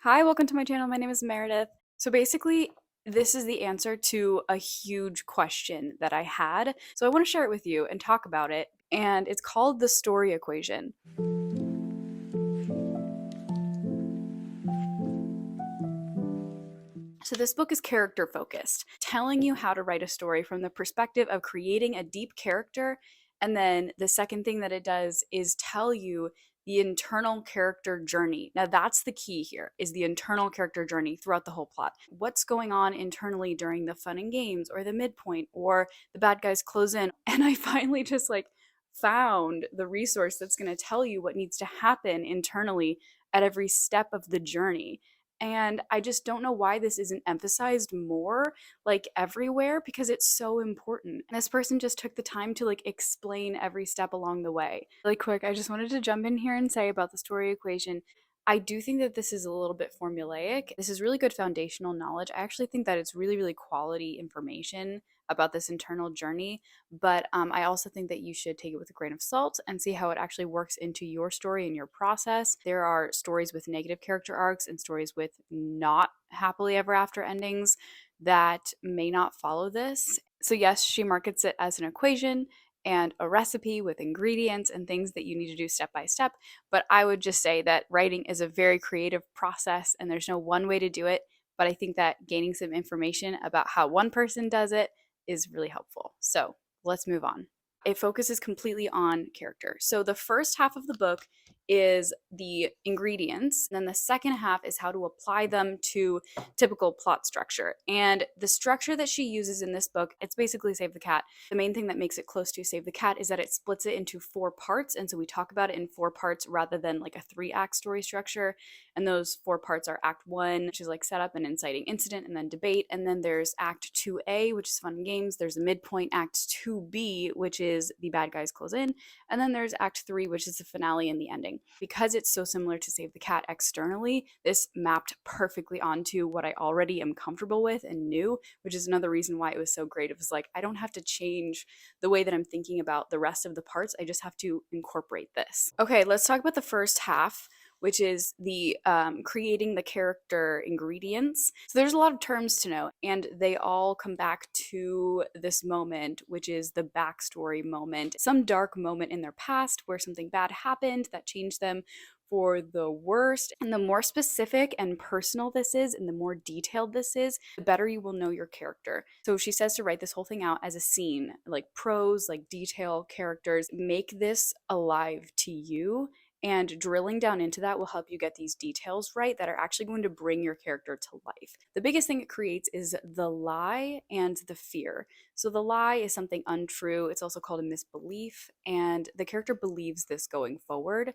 Hi, welcome to my channel. My name is Meredith. So basically, this is the answer to a huge question that I had. So I want to share it with you and talk about it. And it's called the story equation. So this book is character focused, telling you how to write a story from the perspective of creating a deep character. And then the second thing that it does is tell you the internal character journey. Now that's the key here, is the internal character journey throughout the whole plot. What's going on internally during the fun and games or the midpoint or the bad guys close in. And I finally just found the resource that's going to tell you what needs to happen internally at every step of the journey. And I just don't know why this isn't emphasized more, everywhere, because it's so important. And this person just took the time to explain every step along the way. Really quick, I just wanted to jump in here and say about the story equation. I do think that this is a little bit formulaic. This is really good foundational knowledge. I actually think that it's really, really quality information about this internal journey, but I also think that you should take it with a grain of salt and see how it actually works into your story and your process. There are stories with negative character arcs and stories with not happily ever after endings that may not follow this. So, yes, she markets it as an equation and a recipe with ingredients and things that you need to do step by step. But I would just say that writing is a very creative process and there's no one way to do it. But I think that gaining some information about how one person does it is really helpful. So let's move on. It focuses completely on character. So the first half of the book is the ingredients, and then the second half is how to apply them to typical plot structure. And the structure that she uses in this book, it's basically Save the Cat. The main thing that makes it close to Save the Cat is that it splits it into 4 parts, and so we talk about it in 4 parts rather than like a 3-act story structure. And those 4 parts are Act 1, which is like setup and inciting incident, and then debate. And then there's Act 2A, which is fun and games. There's a midpoint, Act 2B, which is the bad guys close in. And then there's Act 3, which is the finale and the ending. Because it's so similar to Save the Cat externally, this mapped perfectly onto what I already am comfortable with and knew, which is another reason why it was so great. It was like, I don't have to change the way that I'm thinking about the rest of the parts. I just have to incorporate this. Okay, let's talk about the first half, which is the creating the character ingredients. So there's a lot of terms to know, and they all come back to this moment, which is the backstory moment, some dark moment in their past where something bad happened that changed them for the worst. And the more specific and personal this is, and the more detailed this is, the better you will know your character. So she says to write this whole thing out as a scene, like prose, like detail, characters. Make this alive to you, and drilling down into that will help you get these details right that are actually going to bring your character to life. The biggest thing it creates is the lie and the fear. So the lie is something untrue. It's also called a misbelief, and the character believes this going forward.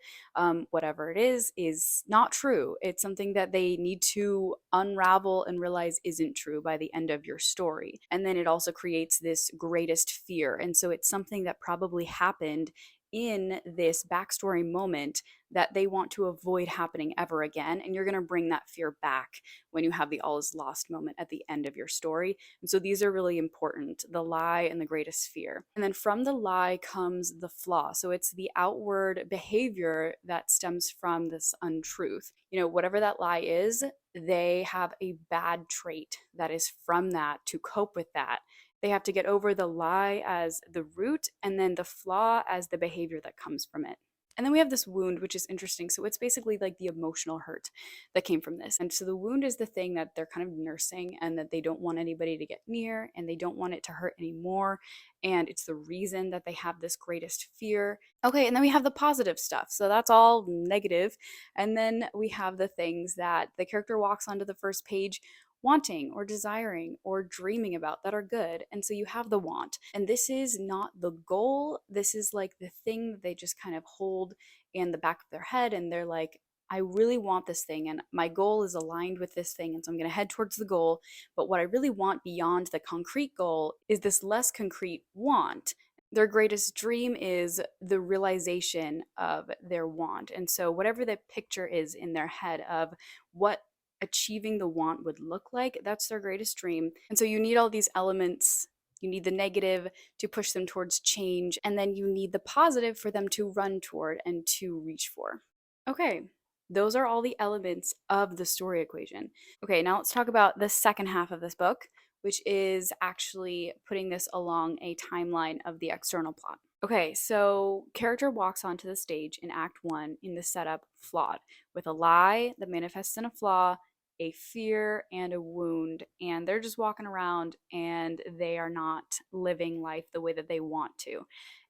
Whatever it is not true. It's something that they need to unravel and realize isn't true by the end of your story. And then it also creates this greatest fear. And so it's something that probably happened in this backstory moment that they want to avoid happening ever again. And you're going to bring that fear back when you have the all is lost moment at the end of your story. And so these are really important, the lie and the greatest fear. And then from the lie comes the flaw. So it's the outward behavior that stems from this untruth. You know, whatever that lie is, they have a bad trait that is from that to cope with that. They have to get over the lie as the root and then the flaw as the behavior that comes from it. And then we have this wound, which is interesting. So it's basically like the emotional hurt that came from this. And so the wound is the thing that they're kind of nursing and that they don't want anybody to get near and they don't want it to hurt anymore. And it's the reason that they have this greatest fear. Okay, and then we have the positive stuff. So that's all negative. And then we have the things that the character walks onto the first page wanting or desiring or dreaming about that are good. And so you have the want. And this is not the goal. This is like the thing that they just kind of hold in the back of their head. And they're like, I really want this thing and my goal is aligned with this thing. And so I'm going to head towards the goal. But what I really want beyond the concrete goal is this less concrete want. Their greatest dream is the realization of their want. And so, whatever the picture is in their head of what achieving the want would look like, that's their greatest dream. And so, you need all these elements. You need the negative to push them towards change, and then you need the positive for them to run toward and to reach for. Okay, Those are all the elements of the story equation. Okay, now let's talk about the second half of this book, which is actually putting this along a timeline of the external plot. Okay, so character walks onto the stage in Act 1 in the setup flawed, with a lie that manifests in a flaw, a fear, and a wound. And they're just walking around and they are not living life the way that they want to.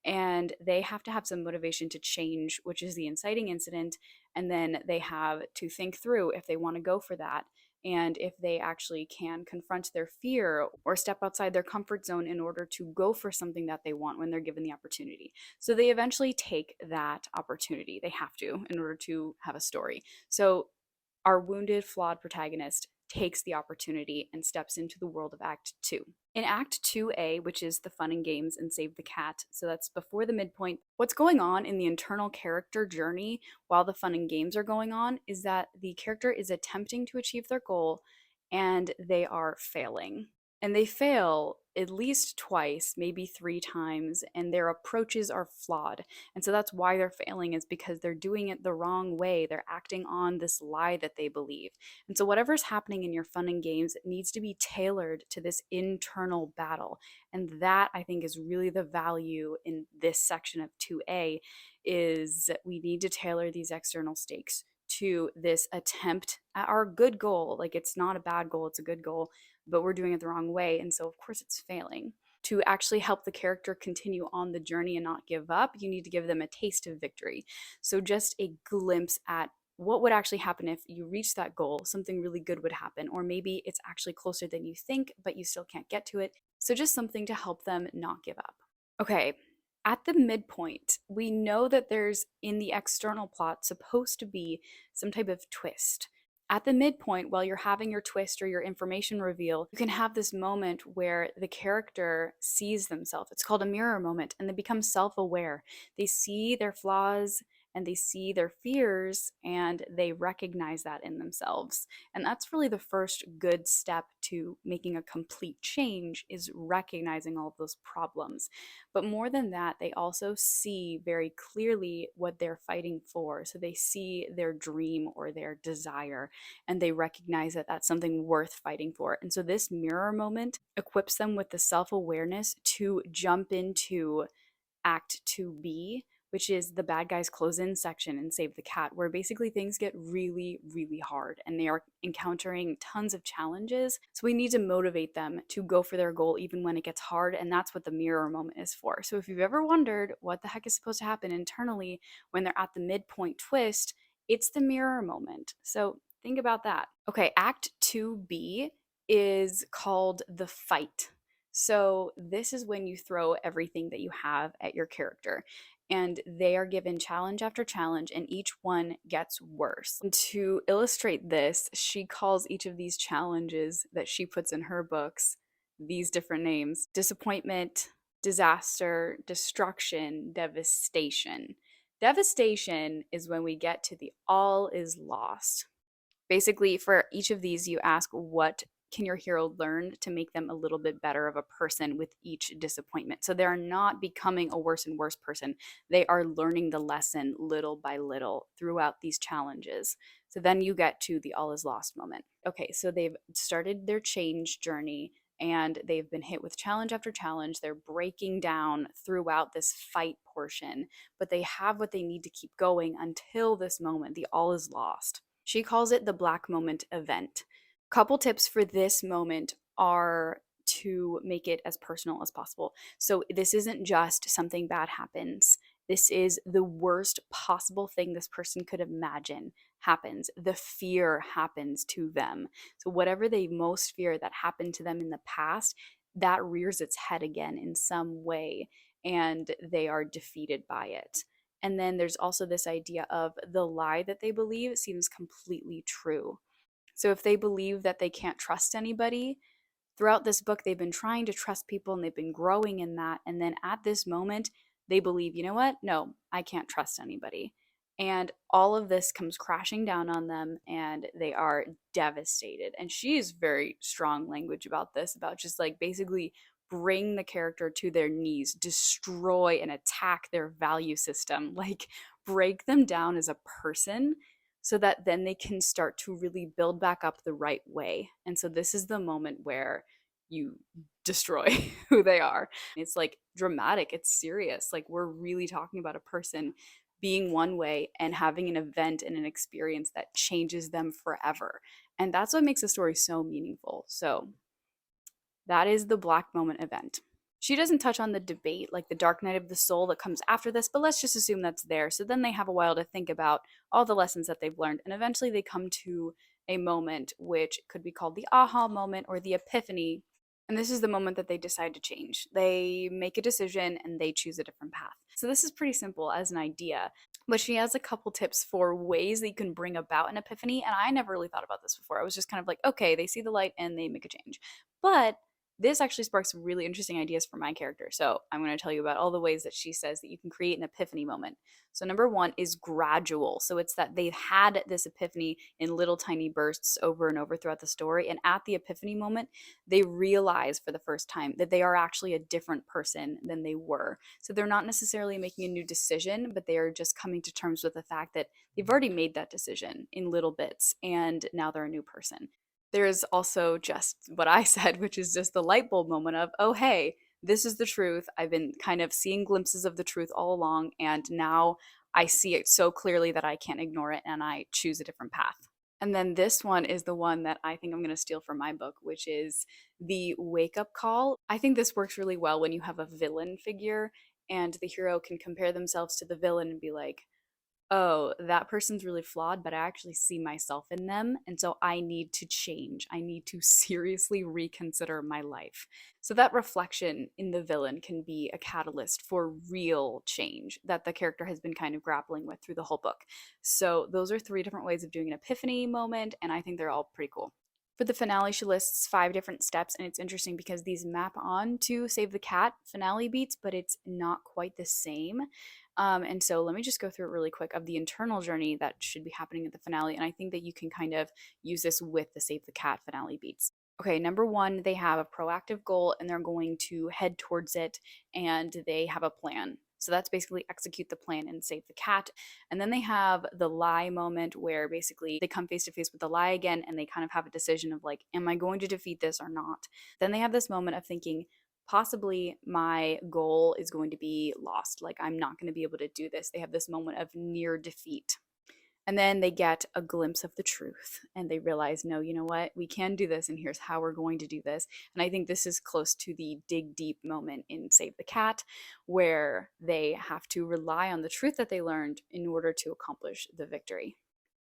And they have to have some motivation to change, which is the inciting incident. And then they have to think through if they want to go for that and if they actually can confront their fear or step outside their comfort zone in order to go for something that they want when they're given the opportunity. So they eventually take that opportunity. They have to in order to have a story. So our wounded, flawed protagonist takes the opportunity and steps into the world of Act 2. In Act 2A, which is the fun and games and save the cat, so that's before the midpoint, what's going on in the internal character journey while the fun and games are going on is that the character is attempting to achieve their goal and they are failing. And they fail at least twice, maybe three times, and their approaches are flawed. And so that's why they're failing, is because they're doing it the wrong way. They're acting on this lie that they believe. And so whatever's happening in your fun and games needs to be tailored to this internal battle. And that, I think, is really the value in this section of 2A, is we need to tailor these external stakes to this attempt at our good goal. Like, it's not a bad goal, it's a good goal, but we're doing it the wrong way. And so, of course, it's failing. To actually help the character continue on the journey and not give up, you need to give them a taste of victory. So, just a glimpse at what would actually happen if you reach that goal, something really good would happen. Or maybe it's actually closer than you think, but you still can't get to it. So, just something to help them not give up. Okay, at the midpoint, we know that there's in the external plot supposed to be some type of twist. At the midpoint, while you're having your twist or your information reveal, you can have this moment where the character sees themselves. It's called a mirror moment, and they become self aware. They see their flaws and they see their fears and they recognize that in themselves. And that's really the first good step to making a complete change, is recognizing all of those problems. But more than that, they also see very clearly what they're fighting for. So they see their dream or their desire, and they recognize that that's something worth fighting for. And so this mirror moment equips them with the self awareness to jump into Act 2B, which is the bad guys close in section and save the cat, where basically things get really, really hard and they are encountering tons of challenges. So we need to motivate them to go for their goal even when it gets hard. And that's what the mirror moment is for. So if you've ever wondered what the heck is supposed to happen internally when they're at the midpoint twist, it's the mirror moment. So think about that. Okay, Act 2B is called the fight. So this is when you throw everything that you have at your character, and they are given challenge after challenge, and each one gets worse. And to illustrate this, she calls each of these challenges that she puts in her books these different names: disappointment, disaster, destruction, devastation. Devastation is when we get to the all is lost. Basically, for each of these, you ask, what can your hero learn to make them a little bit better of a person with each disappointment? So they're not becoming a worse and worse person. They are learning the lesson little by little throughout these challenges. So then you get to the all is lost moment. Okay, so they've started their change journey and they've been hit with challenge after challenge. They're breaking down throughout this fight portion, but they have what they need to keep going until this moment, the all is lost. She calls it the black moment event. Couple tips for this moment are to make it as personal as possible. So this isn't just something bad happens. This is the worst possible thing this person could imagine happens. The fear happens to them. So whatever they most fear that happened to them in the past, that rears its head again in some way, and they are defeated by it. And then there's also this idea of the lie that they believe seems completely true. So if they believe that they can't trust anybody, throughout this book, they've been trying to trust people and they've been growing in that. And then at this moment, they believe, you know what? No, I can't trust anybody. And all of this comes crashing down on them and they are devastated. And she's very strong language about this, about just like basically bring the character to their knees, destroy and attack their value system, like break them down as a person so that then they can start to really build back up the right way. And so this is the moment where you destroy who they are. It's like dramatic, it's serious. Like we're really talking about a person being one way and having an event and an experience that changes them forever. And that's what makes a story so meaningful. So that is the Black Moment event. She doesn't touch on the debate, like the dark night of the soul that comes after this, but let's just assume that's there. So then they have a while to think about all the lessons that they've learned, and eventually they come to a moment which could be called the aha moment or the epiphany. And this is the moment that they decide to change. They make a decision and they choose a different path. So this is pretty simple as an idea, but she has a couple tips for ways that you can bring about an epiphany. And I never really thought about this before. I was just kind of like, okay, they see the light and they make a change. But this actually sparks really interesting ideas for my character. So I'm going to tell you about all the ways that she says that you can create an epiphany moment. So number one is gradual. So it's that they've had this epiphany in little tiny bursts over and over throughout the story. And at the epiphany moment, they realize for the first time that they are actually a different person than they were. So they're not necessarily making a new decision, but they are just coming to terms with the fact that they've already made that decision in little bits and now they're a new person. There's also just what I said, which is just the light bulb moment of, oh, hey, this is the truth. I've been kind of seeing glimpses of the truth all along, and now I see it so clearly that I can't ignore it and I choose a different path. And then this one is the one that I think I'm going to steal from my book, which is the wake up call. I think this works really well when you have a villain figure and the hero can compare themselves to the villain and be like, oh, that person's really flawed, but I actually see myself in them. And so I need to change. I need to seriously reconsider my life. So that reflection in the villain can be a catalyst for real change that the character has been kind of grappling with through the whole book. So those are three different ways of doing an epiphany moment, and I think they're all pretty cool. For the finale, she lists 5 different steps, and it's interesting because these map on to Save the Cat finale beats, but it's not quite the same. And so let me just go through it really quick of the internal journey that should be happening at the finale. And I think that you can kind of use this with the Save the Cat finale beats. Okay, number one, they have a proactive goal and they're going to head towards it and they have a plan. So that's basically execute the plan and save the cat. And then they have the lie moment where basically they come face to face with the lie again and they kind of have a decision of like, am I going to defeat this or not? Then they have this moment of thinking, possibly my goal is going to be lost. Like, I'm not going to be able to do this. They have this moment of near defeat. And then they get a glimpse of the truth and they realize, no, you know what? We can do this, and here's how we're going to do this. And I think this is close to the dig deep moment in Save the Cat, where they have to rely on the truth that they learned in order to accomplish the victory.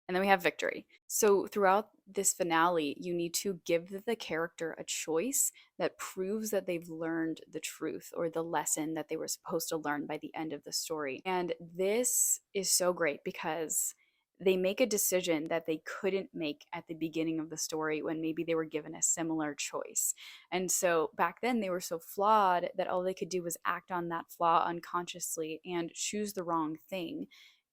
And then we have victory. So throughout this finale, you need to give the character a choice that proves that they've learned the truth or the lesson that they were supposed to learn by the end of the story. And this is so great because they make a decision that they couldn't make at the beginning of the story when maybe they were given a similar choice. And so back then they were so flawed that all they could do was act on that flaw unconsciously and choose the wrong thing.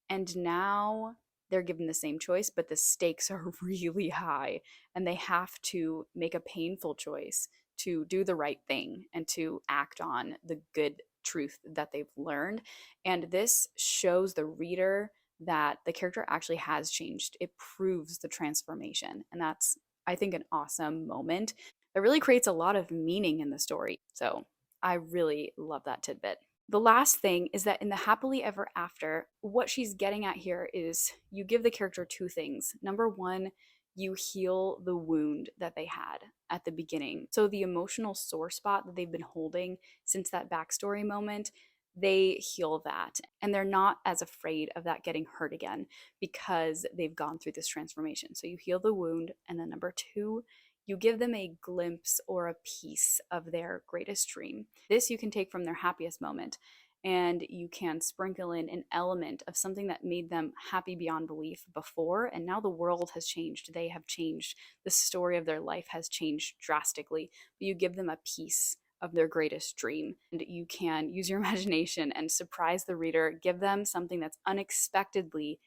And now they're given the same choice, but the stakes are really high and they have to make a painful choice to do the right thing and to act on the good truth that they've learned. And this shows the reader that the character actually has changed. It proves the transformation. And that's, I think, an awesome moment that really creates a lot of meaning in the story. So I really love that tidbit. The last thing is that in the happily ever after, what she's getting at here is you give the character 2 things. Number one, you heal the wound that they had at the beginning. So the emotional sore spot that they've been holding since that backstory moment, they heal that. And they're not as afraid of that getting hurt again because they've gone through this transformation. So you heal the wound. And then number 2, you give them a glimpse or a piece of their greatest dream. This you can take from their happiest moment, and you can sprinkle in an element of something that made them happy beyond belief before, and now the world has changed. They have changed. The story of their life has changed drastically, but you give them a piece of their greatest dream. And you can use your imagination and surprise the reader, give them something that's unexpectedly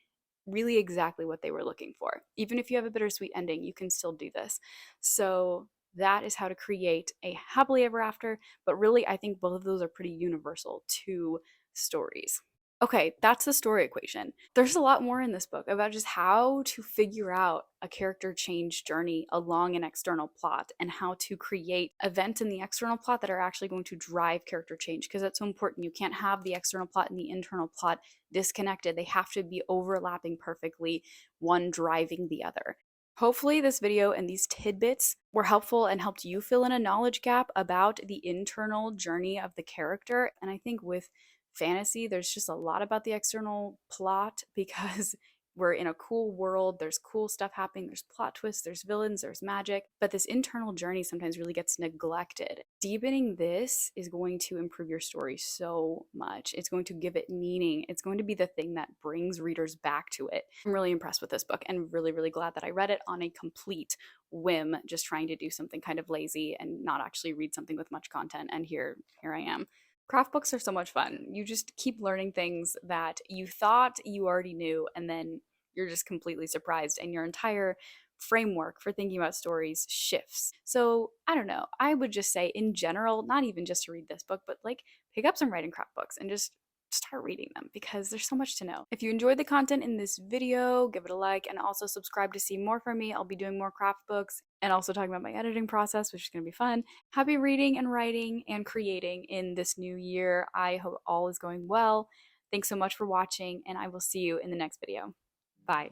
really exactly what they were looking for. Even if you have a bittersweet ending, you can still do this. So that is how to create a happily ever after. But really, I think both of those are pretty universal to stories. Okay, that's the story equation. There's a lot more in this book about just how to figure out a character change journey along an external plot and how to create events in the external plot that are actually going to drive character change, because that's so important. You can't have the external plot and the internal plot disconnected. They have to be overlapping perfectly, one driving the other. Hopefully, this video and these tidbits were helpful and helped you fill in a knowledge gap about the internal journey of the character. And I think with fantasy, there's just a lot about the external plot because we're in a cool world, there's cool stuff happening, there's plot twists, there's villains, there's magic, but this internal journey sometimes really gets neglected. Deepening this is going to improve your story so much. It's going to give it meaning. It's going to be the thing that brings readers back to it. I'm really impressed with this book and really, really glad that I read it on a complete whim, just trying to do something kind of lazy and not actually read something with much content. And here I am. Craft books are so much fun. You just keep learning things that you thought you already knew, and then you're just completely surprised, and your entire framework for thinking about stories shifts. So, I don't know. I would just say, in general, not even just to read this book, but like pick up some writing craft books and just start reading them because there's so much to know. If you enjoyed the content in this video, give it a like and also subscribe to see more from me. I'll be doing more craft books and also talking about my editing process, which is going to be fun. Happy reading and writing and creating in this new year. I hope all is going well. Thanks so much for watching, and I will see you in the next video. Bye.